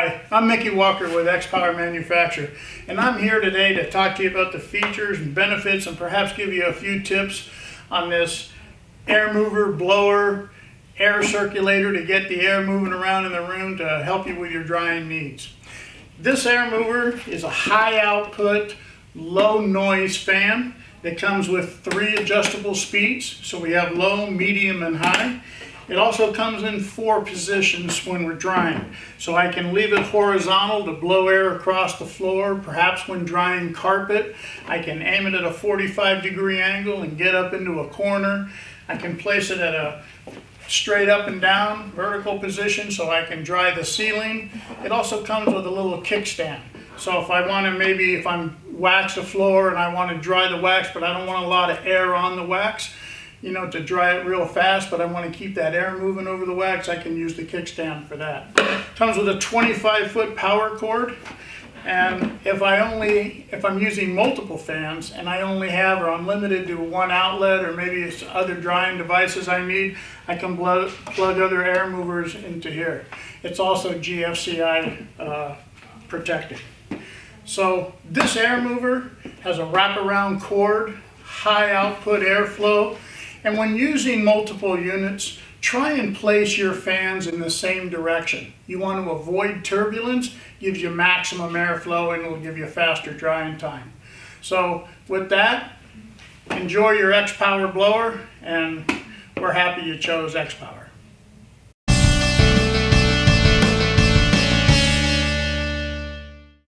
Hi, I'm Mickey Walker with XPOWER Manufacturer, and I'm here today to talk to you about the features and benefits and perhaps give you a few tips on this air mover, blower, air circulator to get the air moving around in the room to help you with your drying needs. This air mover is a high output, low noise fan that comes with 3 adjustable speeds. So we have low, medium, and high. It also comes in 4 positions when we're drying. So I can leave it horizontal to blow air across the floor. Perhaps when drying carpet, I can aim it at a 45-degree angle and get up into a corner. I can place it at a straight up and down vertical position so I can dry the ceiling. It also comes with a little kickstand. So if I want to, maybe if I'm wax the floor and I want to dry the wax, but I don't want a lot of air on the wax, to dry it real fast, but I want to keep that air moving over the wax, I can use the kickstand for that. Comes with a 25-foot power cord, and if I'm using multiple fans and I only have, or I'm limited to 1 outlet, or maybe it's other drying devices I need, I can plug other air movers into here. It's also GFCI protected. So this air mover has a wraparound cord, high output airflow, and when using multiple units, try and place your fans in the same direction. You want to avoid turbulence, gives you maximum airflow, and will give you faster drying time. So with that, enjoy your XPOWER blower, and we're happy you chose XPOWER.